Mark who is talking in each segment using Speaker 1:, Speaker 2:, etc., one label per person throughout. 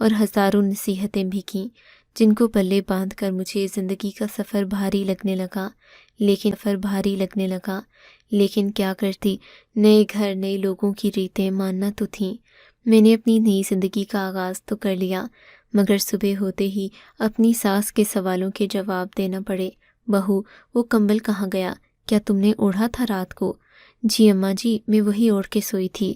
Speaker 1: اور ہزاروں نصیحتیں بھی کیں، جن کو پلے باندھ کر مجھے زندگی کا سفر بھاری لگنے لگا لیکن کیا کرتی، نئے گھر، نئے لوگوں کی ریتیں ماننا تو تھیں۔ میں نے اپنی نئی زندگی کا آغاز تو کر لیا، مگر صبح ہوتے ہی اپنی ساس کے سوالوں کے جواب دینا پڑے۔ بہو، وہ کمبل کہاں گیا؟ کیا تم نے اوڑھا تھا رات کو؟ جی اماں جی، میں وہی اوڑھ کے سوئی تھی۔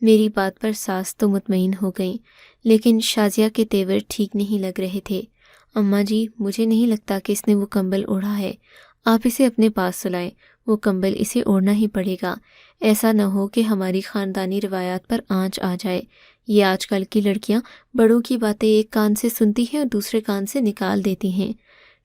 Speaker 1: میری بات پر ساس تو مطمئن ہو گئیں، لیکن شازیہ کے تیور ٹھیک نہیں لگ رہے تھے۔ اماں جی، مجھے نہیں لگتا کہ اس نے وہ کمبل اوڑھا ہے، آپ اسے اپنے پاس سلائیں، وہ کمبل اسے اوڑھنا ہی پڑے گا، ایسا نہ ہو کہ ہماری خاندانی روایات پر آنچ آ جائے۔ یہ آج کل کی لڑکیاں بڑوں کی باتیں ایک کان سے سنتی ہیں اور دوسرے کان سے نکال دیتی ہیں۔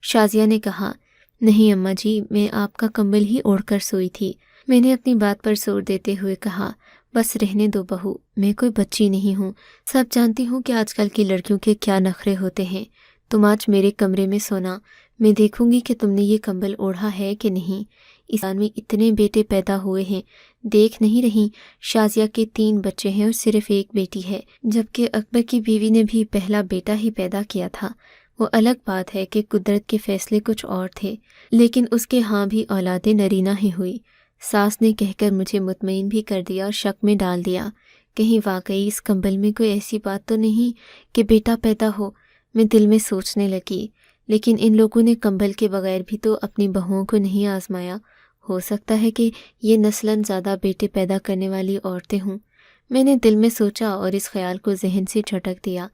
Speaker 1: شازیہ نے کہا، نہیں اماں جی، میں آپ کا کمبل ہی اوڑھ کر سوئی تھی۔ میں نے اپنی بات پر زور دیتے ہوئے کہا، بس رہنے دو بہو، میں کوئی بچی نہیں ہوں، سب جانتی ہوں کہ آج کل کی لڑکیوں کے کیا نخرے ہوتے ہیں۔ تم آج میرے کمرے میں سونا، میں دیکھوں گی کہ تم نے یہ کمبل اوڑھا ہے کہ نہیں۔ اس سال میں اتنے بیٹے پیدا ہوئے ہیں، دیکھ نہیں رہی، شازیہ کے 3 بچے ہیں اور صرف ایک بیٹی ہے، جبکہ اکبر کی بیوی نے بھی پہلا بیٹا ہی پیدا کیا تھا۔ وہ الگ بات ہے کہ قدرت کے فیصلے کچھ اور تھے، لیکن اس کے ہاں بھی اولاد نرینہ ہی ہوئی۔ ساس نے کہہ کر مجھے مطمئن بھی کر دیا اور شک میں ڈال دیا، کہیں واقعی اس کمبل میں کوئی ایسی بات تو نہیں کہ بیٹا پیدا ہو۔ میں دل میں سوچنے لگی، لیکن ان لوگوں نے کمبل کے بغیر بھی تو اپنی بہوؤں کو نہیں آزمایا، ہو سکتا ہے کہ یہ نسلاً زیادہ بیٹے پیدا کرنے والی عورتیں ہوں۔ میں نے دل میں سوچا اور اس خیال کو ذہن سے جھٹک دیا۔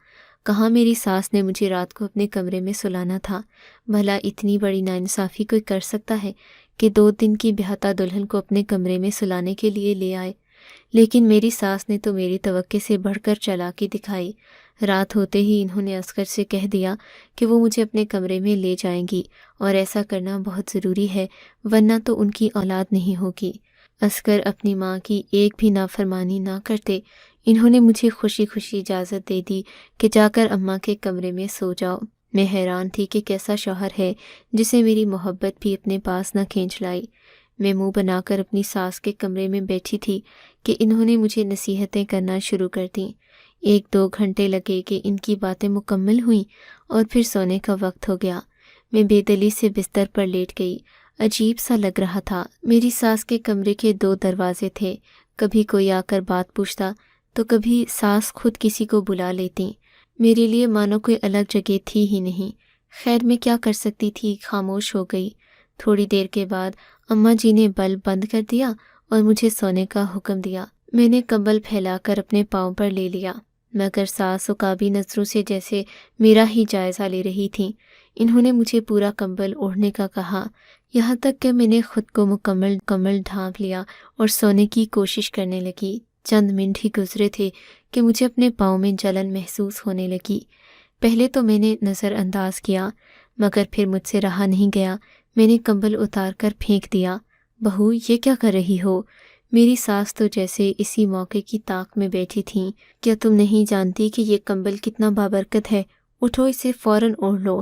Speaker 1: کہاں میری ساس نے مجھے رات کو اپنے کمرے میں سلانا تھا؟ بھلا اتنی بڑی ناانصافی کوئی کر سکتا ہے کہ 2 دن کی بیاہتا دلہن کو اپنے کمرے میں سلانے کے لیے لے آئے؟ لیکن میری ساس نے تو میری توقع سے بڑھ کر چالاکی دکھائی۔ رات ہوتے ہی انہوں نے اصغر سے کہہ دیا کہ وہ مجھے اپنے کمرے میں لے جائیں گی، اور ایسا کرنا بہت ضروری ہے، ورنہ تو ان کی اولاد نہیں ہوگی۔ اصغر اپنی ماں کی ایک بھی نافرمانی نہ کرتے، انہوں نے مجھے خوشی خوشی اجازت دے دی کہ جا کر اماں کے کمرے میں سو جاؤ۔ میں حیران تھی کہ کیسا شوہر ہے جسے میری محبت بھی اپنے پاس نہ کھینچ لائی۔ میں منہ بنا کر اپنی ساس کے کمرے میں بیٹھی تھی کہ انہوں نے مجھے نصیحتیں کرنا شروع کر دیں۔ 1-2 گھنٹے لگے کہ ان کی باتیں مکمل ہوئیں اور پھر سونے کا وقت ہو گیا۔ میں بے دلی سے بستر پر لیٹ گئی۔ عجیب سا لگ رہا تھا۔ میری ساس کے کمرے کے 2 دروازے تھے، کبھی کوئی آ کر بات پوچھتا تو کبھی ساس خود کسی کو بلا لیتی۔ میرے لیے مانو کوئی الگ جگہ تھی ہی نہیں۔ خیر میں کیا کر سکتی تھی، خاموش ہو گئی۔ تھوڑی دیر کے بعد اماں جی نے بلب بند کر دیا اور مجھے سونے کا حکم دیا۔ میں نے کمبل پھیلا کر اپنے پاؤں پر لے لیا، مگر ساس عقابی نظروں سے جیسے میرا ہی جائزہ لے رہی تھیں۔ انہوں نے مجھے پورا کمبل اوڑھنے کا کہا، یہاں تک کہ میں نے خود کو مکمل ڈھانپ لیا اور سونے کی کوشش کرنے لگی۔ چند منٹ ہی گزرے تھے کہ مجھے اپنے پاؤں میں جلن محسوس ہونے لگی۔ پہلے تو میں نے نظر انداز کیا، مگر پھر مجھ سے رہا نہیں گیا، میں نے کمبل اتار کر پھینک دیا۔ بہو، یہ کیا کر رہی ہو؟ میری ساس تو جیسے اسی موقع کی طاق میں بیٹھی تھیں۔ کیا تم نہیں جانتی کہ یہ کمبل کتنا بابرکت ہے؟ اٹھو، اسے فوراً اوڑھ لو۔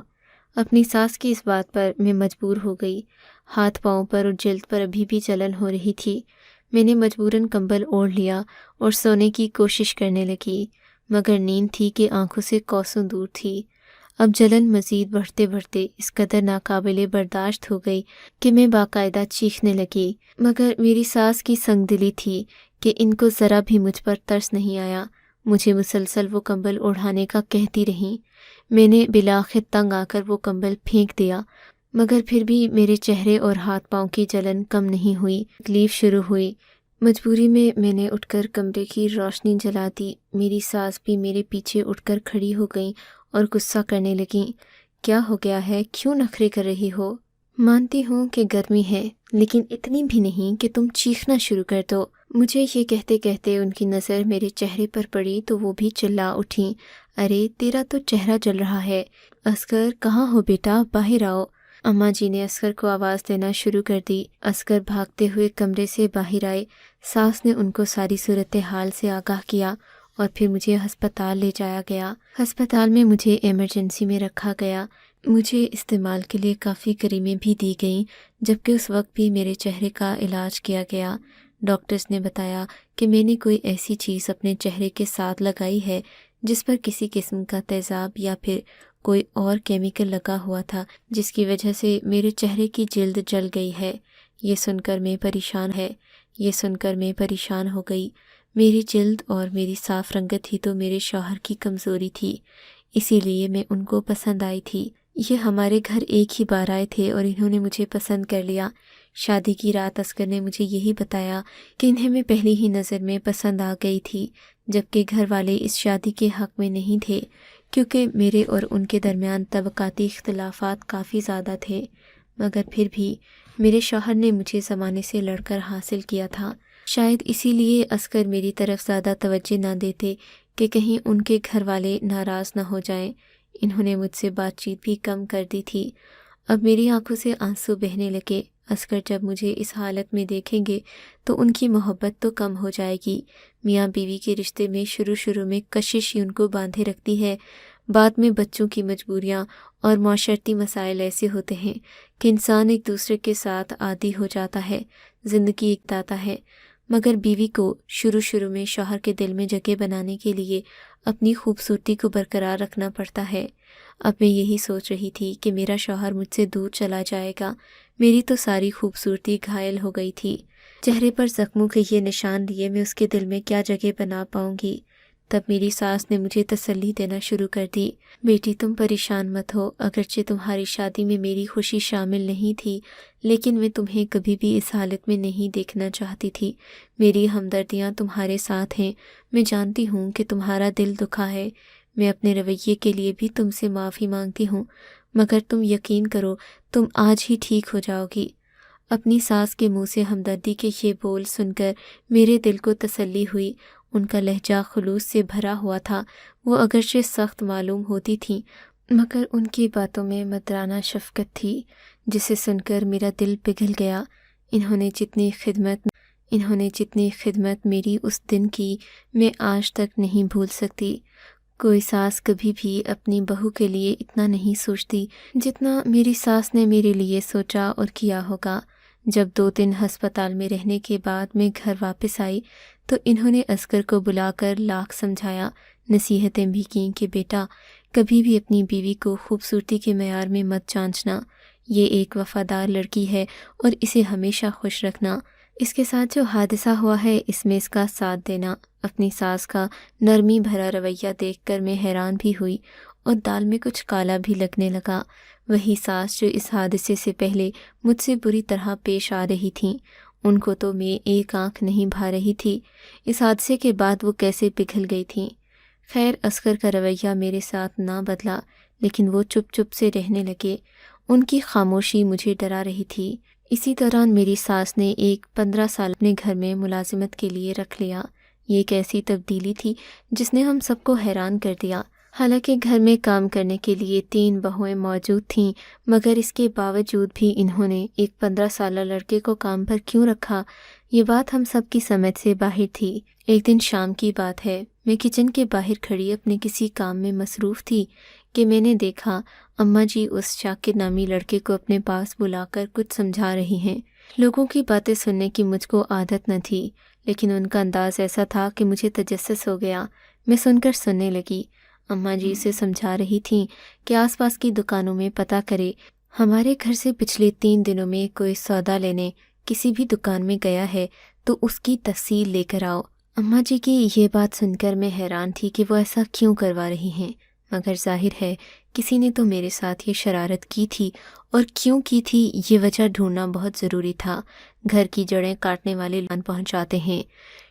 Speaker 1: اپنی ساس کی اس بات پر میں مجبور ہو گئی۔ ہاتھ پاؤں پر اور جلد پر ابھی بھی جلن ہو رہی تھی۔ میں نے مجبوراً کمبل اوڑھ لیا اور سونے کی کوشش کرنے لگی، مگر نیند تھی کہ آنکھوں سے کوسوں دور تھی۔ اب جلن مزید بڑھتے بڑھتے اس قدر ناقابل برداشت ہو گئی کہ میں باقاعدہ چیخنے لگی، مگر میری ساس کی سنگ دلی تھی کہ ان کو ذرا بھی مجھ پر ترس نہیں آیا۔ مجھے مسلسل وہ کمبل اوڑھانے کا کہتی رہیں۔ میں نے بالآخر تنگ آ کر وہ کمبل پھینک دیا، مگر پھر بھی میرے چہرے اور ہاتھ پاؤں کی جلن کم نہیں ہوئی۔ تکلیف شروع ہوئی۔ مجبوری میں نے اٹھ کر کمرے کی روشنی جلا دی۔ میری ساس بھی میرے پیچھے اٹھ کر کھڑی ہو گئیں اور غصہ کرنے لگیں۔ کیا ہو گیا ہے؟ کیوں نخرے کر رہی ہو؟ مانتی ہوں کہ گرمی ہے، لیکن اتنی بھی نہیں کہ تم چیخنا شروع کر دو۔ مجھے یہ کہتے کہتے ان کی نظر میرے چہرے پر پڑی تو وہ بھی چلا اٹھیں، ارے تیرا تو چہرہ جل رہا ہے۔ اصغر، کہاں ہو بیٹا؟ باہر آؤ۔ اماں جی نے اصغر کو آواز دینا شروع کر دی۔ اصغر بھاگتے ہوئے کمرے سے باہر آئے۔ ساس نے ان کو ساری صورتحال سے آگاہ کیا اور پھر مجھے ہسپتال لے جایا گیا۔ ہسپتال میں مجھے ایمرجنسی میں رکھا گیا۔ مجھے استعمال کے لیے کافی کریمیں بھی دی گئیں، جبکہ اس وقت بھی میرے چہرے کا علاج کیا گیا۔ ڈاکٹرز نے بتایا کہ میں نے کوئی ایسی چیز اپنے چہرے کے ساتھ لگائی ہے جس پر کسی قسم کا تیزاب یا پھر کوئی اور کیمیکل لگا ہوا تھا، جس کی وجہ سے میرے چہرے کی جلد جل گئی ہے۔ یہ سن کر میں پریشان ہو گئی۔ میری جلد اور میری صاف رنگت ہی تو میرے شوہر کی کمزوری تھی، اسی لیے میں ان کو پسند آئی تھی۔ یہ ہمارے گھر ایک ہی بار آئے تھے اور انہوں نے مجھے پسند کر لیا۔ شادی کی رات اصغر نے مجھے یہی بتایا کہ انہیں میں پہلی ہی نظر میں پسند آ گئی تھی، جبکہ گھر والے اس شادی کے حق میں نہیں تھے، کیونکہ میرے اور ان کے درمیان طبقاتی اختلافات کافی زیادہ تھے۔ مگر پھر بھی میرے شوہر نے مجھے زمانے سے لڑ کر حاصل کیا تھا۔ شاید اسی لیے اصغر میری طرف زیادہ توجہ نہ دیتے کہ کہیں ان کے گھر والے ناراض نہ ہو جائیں۔ انہوں نے مجھ سے بات چیت بھی کم کر دی تھی۔ اب میری آنکھوں سے آنسو بہنے لگے۔ اصغر جب مجھے اس حالت میں دیکھیں گے تو ان کی محبت تو کم ہو جائے گی۔ میاں بیوی کے رشتے میں شروع میں کشش ہی ان کو باندھے رکھتی ہے، بعد میں بچوں کی مجبوریاں اور معاشرتی مسائل ایسے ہوتے ہیں کہ انسان ایک دوسرے کے ساتھ عادی ہو جاتا ہے، زندگی اکتاتا ہے۔ مگر بیوی کو شروع میں شوہر کے دل میں جگہ بنانے کے لیے اپنی خوبصورتی کو برقرار رکھنا پڑتا ہے۔ اب میں یہی سوچ رہی تھی کہ میرا شوہر مجھ سے دور چلا جائے گا، میری تو ساری خوبصورتی گھائل ہو گئی تھی۔ چہرے پر زخموں کے یہ نشان لیے میں اس کے دل میں کیا جگہ بنا پاؤں گی؟ تب میری ساس نے مجھے تسلی دینا شروع کر دی۔ بیٹی تم پریشان مت ہو، اگرچہ تمہاری شادی میں میری خوشی شامل نہیں تھی، لیکن میں تمہیں کبھی بھی اس حالت میں نہیں دیکھنا چاہتی تھی۔ میری ہمدردیاں تمہارے ساتھ ہیں، میں جانتی ہوں کہ تمہارا دل دکھا ہے۔ میں اپنے رویے کے لیے بھی تم سے معافی مانگتی ہوں، مگر تم یقین کرو تم آج ہی ٹھیک ہو جاؤ گی۔ اپنی ساس کے منہ سے ہمدردی کے یہ بول سن کر میرے دل کو تسلی ہوئی۔ ان کا لہجہ خلوص سے بھرا ہوا تھا، وہ اگرچہ سخت معلوم ہوتی تھیں مگر ان کی باتوں میں مدرانہ شفقت تھی، جسے سن کر میرا دل پگھل گیا۔ انہوں نے جتنی خدمت میری اس دن کی میں آج تک نہیں بھول سکتی۔ کوئی ساس کبھی بھی اپنی بہو کے لیے اتنا نہیں سوچتی جتنا میری ساس نے میرے لیے سوچا اور کیا ہوگا۔ جب 2 دن ہسپتال میں رہنے کے بعد میں گھر واپس آئی تو انہوں نے اصغر کو بلا کر لاکھ سمجھایا، نصیحتیں بھی کیں کہ بیٹا کبھی بھی اپنی بیوی کو خوبصورتی کے معیار میں مت جانچنا، یہ ایک وفادار لڑکی ہے اور اسے ہمیشہ خوش رکھنا۔ اس کے ساتھ جو حادثہ ہوا ہے اس میں اس کا ساتھ دینا۔ اپنی ساس کا نرمی بھرا رویہ دیکھ کر میں حیران بھی ہوئی اور دال میں کچھ کالا بھی لگنے لگا۔ وہی ساس جو اس حادثے سے پہلے مجھ سے بری طرح پیش آ رہی تھیں، ان کو تو میں ایک آنکھ نہیں بھا رہی تھی۔ اس حادثے کے بعد وہ کیسے پگھل گئی تھیں۔ خیر اصغر کا رویہ میرے ساتھ نہ بدلا، لیکن وہ چپ سے رہنے لگے۔ ان کی خاموشی مجھے ڈرا رہی تھی۔ اسی دوران میری ساس نے ایک 15 سال اپنے گھر میں ملازمت کے لیے رکھ لیا۔ یہ ایک ایسی تبدیلی تھی جس نے ہم سب کو حیران کر دیا۔ حالانکہ گھر میں کام کرنے کے لیے 3 بہویں موجود تھیں، مگر اس کے باوجود بھی انہوں نے ایک 15 سالہ لڑکے کو کام پر کیوں رکھا، یہ بات ہم سب کی سمجھ سے باہر تھی۔ ایک دن شام کی بات ہے، میں کچن کے باہر کھڑی اپنے کسی کام میں مصروف تھی کہ میں نے دیکھا اماں جی اس شاکر نامی لڑکے کو اپنے پاس بلا کر کچھ سمجھا رہی ہیں۔ لوگوں کی باتیں سننے کی مجھ کو عادت نہ تھی، لیکن ان کا انداز ایسا تھا کہ مجھے تجسس ہو گیا۔ میں سن کر سننے لگی۔ اماں جی اسے سمجھا رہی تھیں کہ آس پاس کی دکانوں میں پتہ کرے، ہمارے گھر سے پچھلے 3 دنوں میں کوئی سودا لینے کسی بھی دکان میں گیا ہے تو اس کی تفصیل لے کر آؤ۔ اماں جی کی یہ بات سن کر میں حیران تھی کہ وہ ایسا کیوں کروا رہی ہیں، مگر ظاہر ہے کسی نے تو میرے ساتھ یہ شرارت کی تھی، اور کیوں کی تھی یہ وجہ ڈھونڈنا بہت ضروری تھا۔ گھر کی جڑیں کاٹنے والے لان پہنچاتے ہیں۔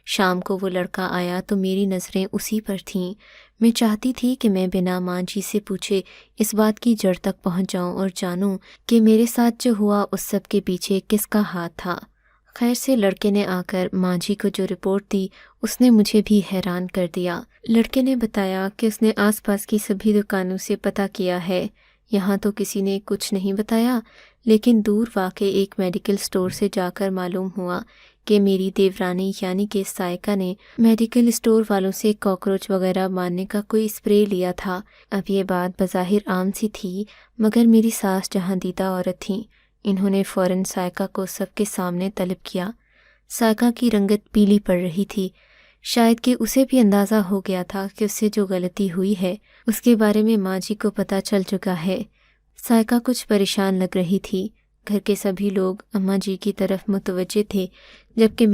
Speaker 1: شام کو وہ لڑکا آیا تو میری نظریں اسی پر تھیں۔ میں چاہتی تھی کہ میں بنا ماں جی سے پوچھے اس بات کی جڑ تک پہنچ جاؤں اور جانوں کہ میرے ساتھ جو ہوا اس سب کے پیچھے کس کا ہاتھ تھا۔ خیر سے لڑکے نے آ کر ماں جی کو جو رپورٹ دی اس نے مجھے بھی حیران کر دیا۔ لڑکے نے بتایا کہ اس نے آس پاس کی سبھی دکانوں سے پتہ کیا ہے، یہاں تو کسی نے کچھ نہیں بتایا، لیکن دور واقع ایک میڈیکل سٹور سے جا کر معلوم ہوا کہ میری دیورانی یعنی کہ سائقہ نے میڈیکل سٹور والوں سے کاکروچ وغیرہ مارنے کا کوئی اسپرے لیا تھا۔ اب یہ بات بظاہر عام سی تھی، مگر میری ساس جہاں دیدہ عورت تھیں، انہوں نے فوراً سائقہ کو سب کے سامنے طلب کیا۔ سائقہ کی رنگت پیلی پڑ رہی تھی، شاید کہ اسے بھی اندازہ ہو گیا تھا کہ اس سے جو غلطی ہوئی ہے اس کے بارے میں ماں جی کو پتہ چل چکا ہے۔ سائقہ کچھ پریشان لگ رہی تھی۔ گھر کے سبھی لوگ اماں جی کی طرف متوجہ تھے، جبکہ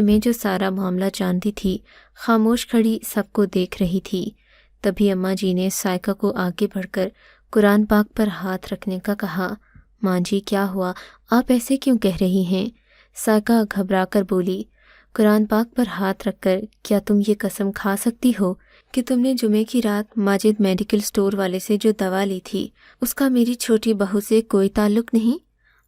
Speaker 1: میں جو سارا معاملہ جانتی تھی خاموش کھڑی سب کو دیکھ رہی تھی۔ تبھی اماں جی نے سائقہ کو آگے بڑھ کر قرآن پاک پر ہاتھ رکھنے کا کہا۔ ماں جی کیا ہوا؟ آپ ایسے کیوں کہہ رہی ہیں؟ سائقہ گھبرا کر بولی۔ قرآن پاک پر ہاتھ رکھ کر کیا تم یہ قسم کھا سکتی ہو کہ تم نے جمعے کی رات ماجد میڈیکل سٹور والے سے جو دوا لی تھی اس کا میری چھوٹی بہو سے کوئی تعلق نہیں؟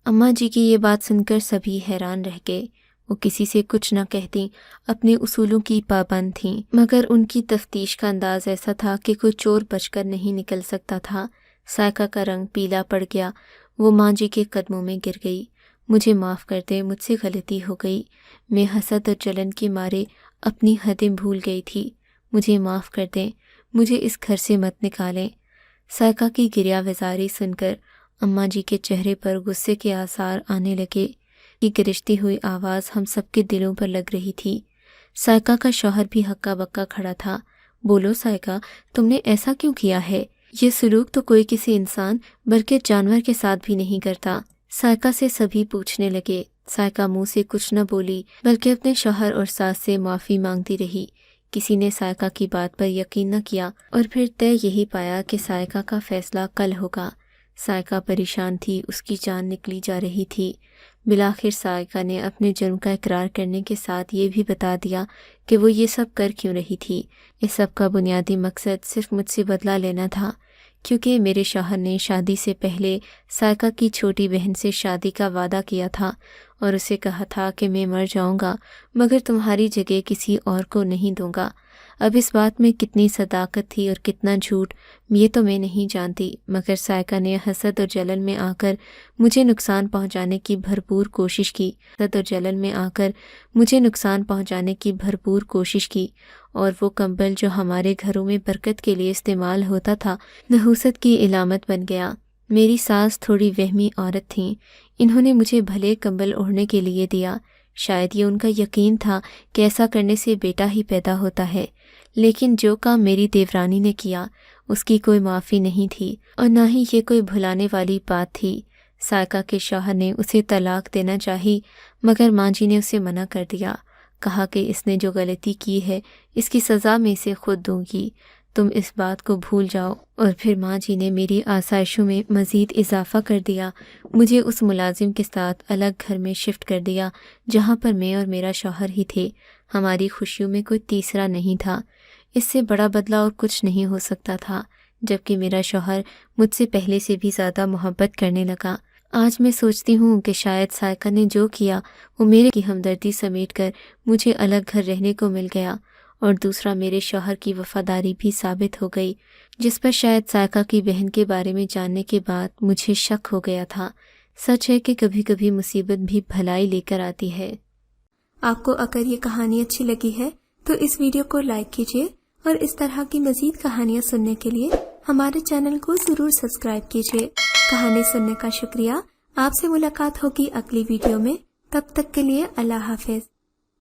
Speaker 1: اماں جی کی یہ بات سن کر سبھی حیران رہ گئے۔ وہ کسی سے کچھ نہ کہتی، اپنے اصولوں کی پابند تھیں، مگر ان کی تفتیش کا انداز ایسا تھا کہ کوئی چور بچ کر نہیں نکل سکتا تھا۔ سائقہ کا رنگ پیلا پڑ گیا، وہ ماں جی کے قدموں میں گر گئی۔ مجھے معاف کر دے، مجھ سے غلطی ہو گئی، میں حسد اور جلن کے مارے اپنی حدیں بھول گئی تھی، مجھے معاف کر دیں، مجھے اس گھر سے مت نکالیں۔ سائقہ کی گریہ وزاری سن کر اماں جی کے چہرے پر غصے کے آثار آنے لگے۔ کی گرجتی ہوئی آواز ہم سب کے دلوں پر لگ رہی تھی۔ سائقہ کا شوہر بھی ہکا بکا کھڑا تھا۔ بولو سائقہ، تم نے ایسا کیوں کیا ہے؟ یہ سلوک تو کوئی کسی انسان بلکہ جانور کے ساتھ بھی نہیں کرتا۔ سائقہ سے سبھی پوچھنے لگے۔ سائقہ منہ سے کچھ نہ بولی بلکہ اپنے شوہر اور ساس سے معافی مانگتی رہی۔ کسی نے سائقہ کی بات پر یقین نہ کیا اور پھر طے یہی پایا کہ سائقہ کا فیصلہ کل ہوگا۔ سائقہ پریشان تھی، اس کی جان نکلی جا رہی تھی۔ بالآخر سائقہ نے اپنے جرم کا اقرار کرنے کے ساتھ یہ بھی بتا دیا کہ وہ یہ سب کر کیوں رہی تھی۔ اس سب کا بنیادی مقصد صرف مجھ سے بدلہ لینا تھا، کیونکہ میرے شوہر نے شادی سے پہلے سائقہ کی چھوٹی بہن سے شادی کا وعدہ کیا تھا اور اسے کہا تھا کہ میں مر جاؤں گا مگر تمہاری جگہ کسی اور کو نہیں دوں گا۔ اب اس بات میں کتنی صداقت تھی اور کتنا جھوٹ یہ تو میں نہیں جانتی، مگر سائقہ نے حسد اور جلن میں آ کر مجھے نقصان پہنچانے کی بھرپور کوشش کی اور وہ کمبل جو ہمارے گھروں میں برکت کے لیے استعمال ہوتا تھا نحوست کی علامت بن گیا۔ میری ساس تھوڑی وہمی عورت تھیں، انہوں نے مجھے بھلے کمبل اوڑھنے کے لیے دیا۔ شاید یہ ان کا یقین تھا کہ ایسا کرنے سے بیٹا ہی پیدا ہوتا ہے، لیکن جو کام میری دیورانی نے کیا اس کی کوئی معافی نہیں تھی اور نہ ہی یہ کوئی بھلانے والی بات تھی۔ سائقہ کے شوہر نے اسے طلاق دینا چاہی مگر ماں جی نے اسے منع کر دیا، کہا کہ اس نے جو غلطی کی ہے اس کی سزا میں اسے خود دوں گی، تم اس بات کو بھول جاؤ۔ اور پھر ماں جی نے میری آسائشوں میں مزید اضافہ کر دیا، مجھے اس ملازم کے ساتھ الگ گھر میں شفٹ کر دیا جہاں پر میں اور میرا شوہر ہی تھے، ہماری خوشیوں میں کوئی تیسرا نہیں تھا۔ اس سے بڑا بدلہ اور کچھ نہیں ہو سکتا تھا، جبکہ میرا شوہر مجھ سے پہلے سے بھی زیادہ محبت کرنے لگا۔ آج میں سوچتی ہوں کہ شاید سائقہ نے جو کیا وہ میرے کی ہمدردی سمیٹ کر مجھے الگ گھر رہنے کو مل گیا، اور دوسرا میرے شوہر کی وفاداری بھی ثابت ہو گئی، جس پر شاید سائقہ کی بہن کے بارے میں جاننے کے بعد مجھے شک ہو گیا تھا۔ سچ ہے کہ کبھی کبھی مصیبت بھی بھلائی لے کر آتی ہے۔
Speaker 2: آپ کو اگر یہ کہانی اچھی لگی ہے تو اس ویڈیو کو لائک کیجیے اور اس طرح کی مزید کہانیاں سننے کے لیے ہمارے چینل کو ضرور سبسکرائب کیجیے۔ کہانی سننے کا شکریہ۔ آپ سے ملاقات ہوگی اگلی ویڈیو میں، تب تک کے لیے اللہ حافظ۔